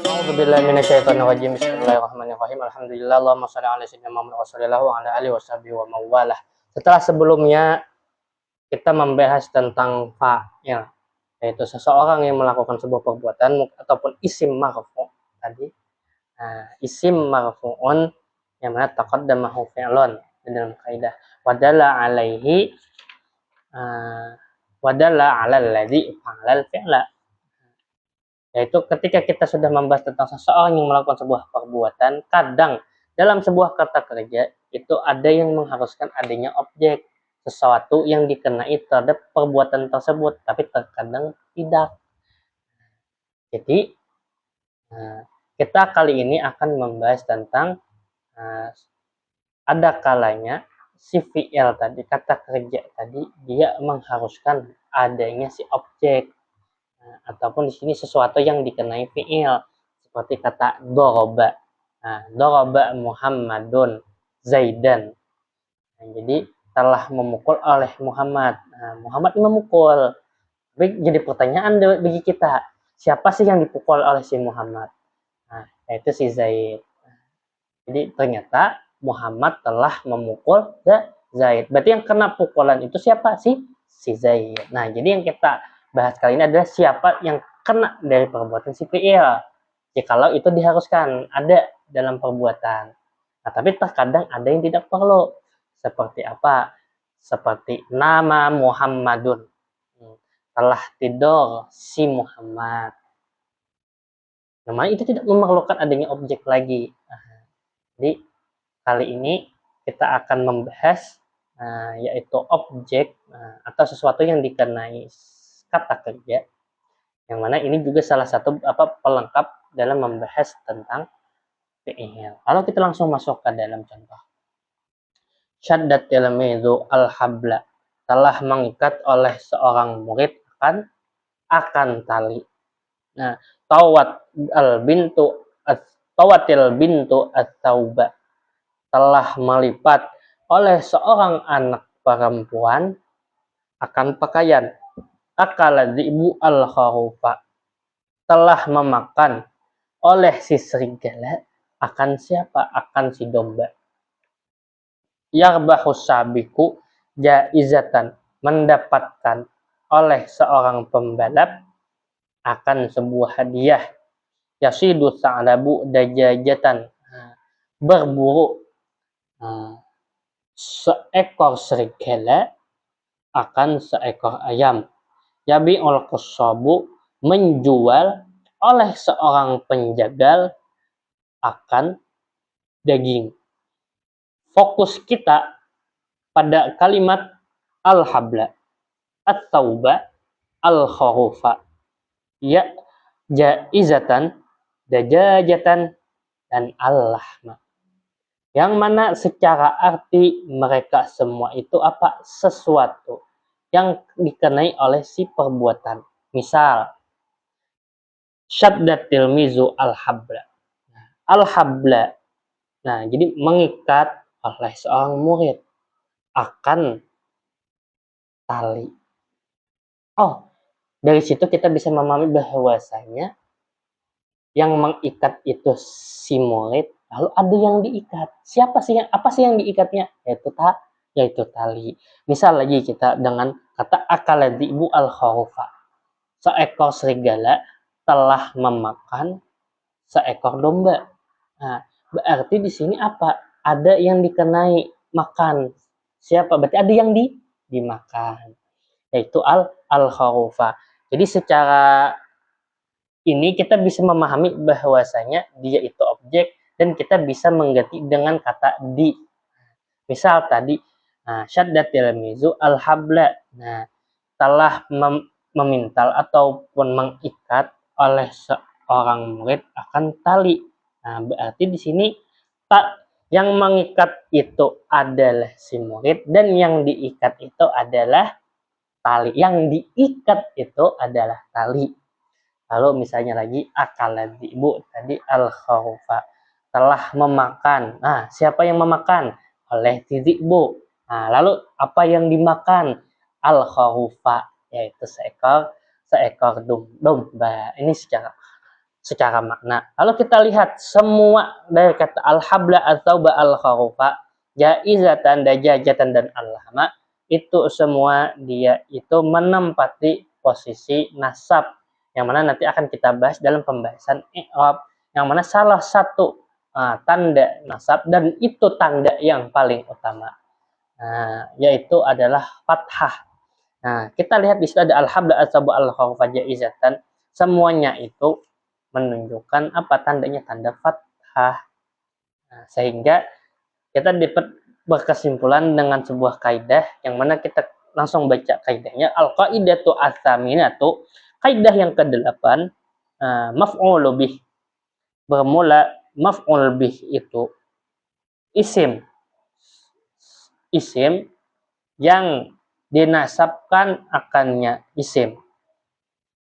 A'udzubillahi minasyaitonirrajim. Bismillahirrahmanirrahim. Alhamdulillah, Allahumma shalli ala sayyidina Muhammad wa sallallahu ala alihi washabihi wa mawalah. Setelah sebelumnya kita membahas tentang fa'il, yaitu seseorang yang melakukan sebuah perbuatan ataupun isim marfu tadi. Isim marfu'un yang mana taqaddamahu fi'lun dalam kaidah wadalla alaihi wadalla 'alal ladzi fa'alal fi'la, yaitu ketika kita sudah membahas tentang seseorang yang melakukan sebuah perbuatan, kadang dalam sebuah kata kerja itu ada yang mengharuskan adanya objek, sesuatu yang dikenai terhadap perbuatan tersebut, tapi terkadang tidak. Jadi kita kali ini akan membahas tentang ada kalanya si fi'il tadi, kata kerja tadi, dia mengharuskan adanya si objek, ataupun di sini sesuatu yang dikenai fi'il, seperti kata doroba. Doroba Muhammadun Zaidan. Jadi telah memukul oleh Muhammad. Muhammad memukul. Tapi jadi pertanyaan bagi kita, siapa sih yang dipukul oleh si Muhammad? Yaitu si Zaid. Jadi ternyata Muhammad telah memukul Zaid. Berarti yang kena pukulan itu siapa sih? Si Zaid. Nah, jadi yang kita bahas kali ini adalah siapa yang kena dari perbuatan si fi'il. Kalau itu diharuskan ada dalam perbuatan. Nah, tapi terkadang ada yang tidak perlu. Seperti apa? Seperti nama Muhammadun. Telah tidur si Muhammad. Namanya itu tidak memerlukan adanya objek lagi. Jadi kali ini kita akan membahas yaitu objek atau sesuatu yang dikenai kata kerja, yang mana ini juga salah satu pelengkap dalam membahas tentang fi'il. Lalu kita langsung masuk ke dalam contoh. Syaddat tilmizu al-habla, telah mengikat oleh seorang murid akan tali. Nah, tawatil bintu at-tauba, telah melipat oleh seorang anak perempuan akan pakaian. Akala dzi'bu al-kharufa, telah memakan oleh si serigala akan siapa? Akan si domba. Yarbahu sabiku jaizatan, mendapatkan oleh seorang pembalap akan sebuah hadiah. Yasidu sa'labu dajajatan, berburu seekor serigala akan seekor ayam. Yabi'ul qassabu, menjual oleh seorang penjagal akan daging. Fokus kita pada kalimat al-habla, at-tauba, al-kharufa, ya jaizatan, dajajatan, dan al-lahma. Yang mana secara arti mereka semua itu apa? Sesuatu yang dikenai oleh si perbuatan. Misal, syaddatil mizu al-habla. Al-habla. Nah, jadi mengikat oleh seorang murid akan tali. Oh, dari situ kita bisa memahami bahwasanya yang mengikat itu si murid, lalu ada yang diikat. Apa sih yang diikatnya? Yaitu tali. Misal lagi kita dengan kata akala dzi'bu al-kharufa. Seekor serigala telah memakan seekor domba. Nah, berarti di sini apa? Ada yang dikenai makan. Siapa? Berarti ada yang dimakan. Yaitu al-kharufa. Jadi secara ini kita bisa memahami bahwasanya dia itu objek dan kita bisa mengganti dengan kata di. Misal tadi syaddatil mizu al-habla. Nah, telah memintal ataupun mengikat oleh seorang murid akan tali. Nah, berarti di sini yang mengikat itu adalah si murid dan yang diikat itu adalah tali. Yang diikat itu adalah tali. Lalu misalnya lagi akala dzi'bu tadi al-kharufa, telah memakan. Nah, siapa yang memakan? Oleh dzi'bu. Nah, lalu apa yang dimakan? Al-kharufa, yaitu seekor seekor domba. Ini secara makna. Kalau kita lihat semua dari kata al-habla atau al-kharufa, jaizatan, dajajatan, dan al-hama, itu semua dia itu menempati posisi nasab, yang mana nanti akan kita bahas dalam pembahasan i'rab, yang mana salah satu tanda nasab, dan itu tanda yang paling utama, yaitu adalah fathah. Nah, kita lihat di situ ada al-habla atau al-kharufa jaizatan, semuanya itu menunjukkan apa tandanya, tanda fathah. Nah, sehingga kita berkesimpulan dengan sebuah kaidah, yang mana kita langsung baca kaidahnya. Al-qaidatu ats-tsaminatu, kaidah yang ke-8, maf'ul bih. Bermula maf'ul bih itu isim yang dinasabkan akannya isim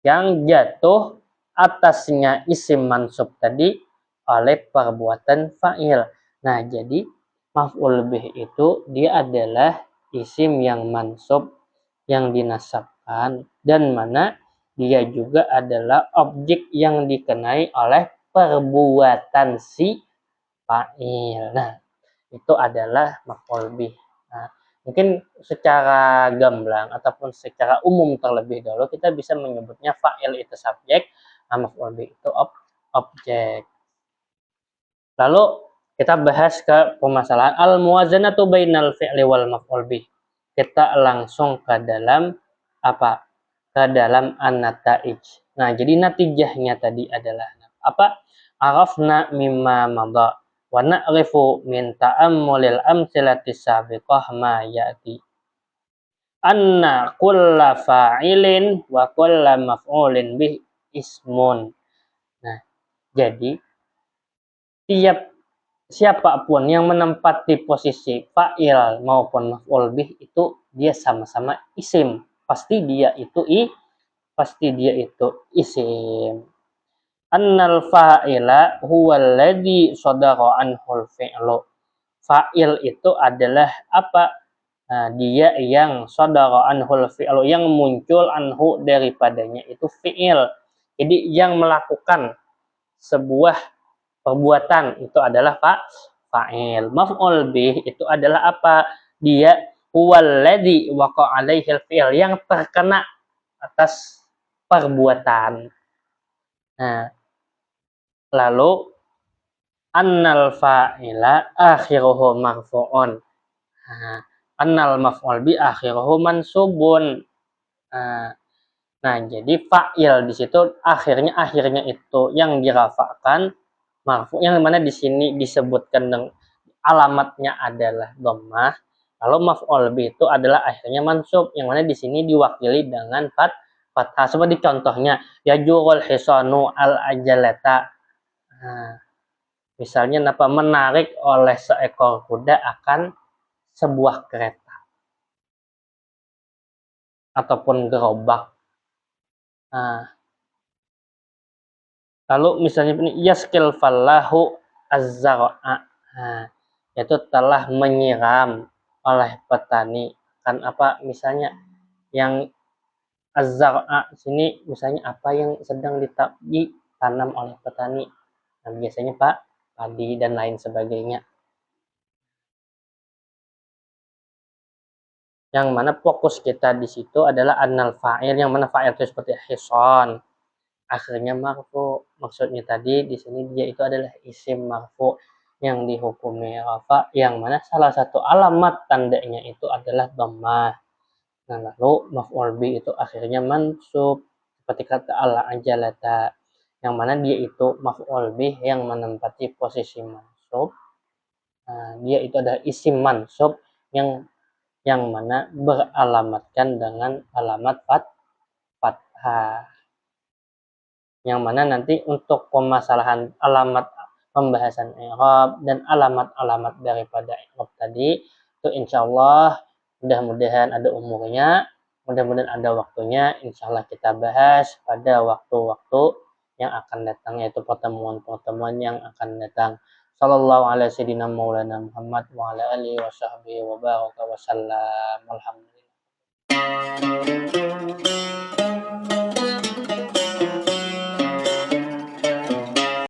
yang jatuh atasnya isim mansub tadi oleh perbuatan fa'il. Nah, jadi maf'ul bih itu dia adalah isim yang mansub yang dinasabkan, dan mana dia juga adalah objek yang dikenai oleh perbuatan si fa'il. Nah, itu adalah maf'ul bih. Nah, mungkin secara gamblang ataupun secara umum terlebih dahulu kita bisa menyebutnya fa'il itu subjek, maf'ul bih itu objek. Lalu kita bahas ke permasalahan al-muwazanatu bainal fi'li wal maf'ul bih. Kita langsung ke dalam apa? Ke dalam an-nataij. Nah, jadi natijahnya tadi adalah apa? Arafna mimma madha wa na'rifu min ta'ammulil amsilati sabiqah ma ya'ti. Anna kulla fa'ilin wa kulla maf'ulin bih ismun. Nah, jadi siapapun yang menempati posisi fa'il maupun maf'ul bih itu dia sama-sama isim. Pasti dia itu isim. Annal fa'ila huwa alladhi sadara anhul fi'lu. Fa'il itu adalah apa? Nah, dia yang sadara anhul fi'lu, yang muncul anhu daripadanya itu fi'il. Jadi yang melakukan sebuah perbuatan itu adalah fa'il. Maf'ul bih itu adalah apa? Dia huwallazi waqa 'alaihil fi'il, yang terkena atas perbuatan. Nah, lalu annal fa'ila akhiruhu marfu'un. Nah, annal maf'ul bi akhiruhu mansubun. Nah, jadi fa'il di situ akhirnya itu yang dirafa'kan marfu, yang mana di sini disebutkan dengan alamatnya adalah dhammah. Lalu maf'ul bi itu adalah akhirnya mansub, yang mana di sini diwakili dengan fathah. Seperti contohnya yajurul hisanu al ajalata. Nah, misalnya apa? Menarik oleh seekor kuda akan sebuah kereta ataupun gerobak. Nah, lalu misalnya ini yaskil fallahu az-zar'a. Nah, itu telah menyiram oleh petani kan apa, misalnya yang az-zar'a sini misalnya apa yang sedang ditanam oleh petani. Nah, biasanya padi dan lain sebagainya. Yang mana fokus kita di situ adalah annal fa'il, yang mana fa'il itu seperti hison, akhirnya marfu. Maksudnya tadi di sini dia itu adalah isim marfu yang dihukumi rafa, yang mana salah satu alamat tandanya itu adalah dhammah. Nah, lalu maf'ul bi itu akhirnya mansub seperti kata Allah ajalata, yang mana dia itu maf'ul bi yang menempati posisi mansub. Nah, dia itu adalah isim mansub yang mana beralamatkan dengan alamat fathah. Yang mana nanti untuk permasalahan alamat pembahasan i'rab dan alamat-alamat daripada i'rab tadi itu insyaallah mudah-mudahan ada umurnya, mudah-mudahan ada waktunya, insyaallah kita bahas pada waktu-waktu yang akan datang, yaitu pertemuan-pertemuan yang akan datang. Sallallahu alaihi wasallam maulana Muhammad wa ala alihi wa sahbihi wa baraka wa sallam. Alhamdulillah.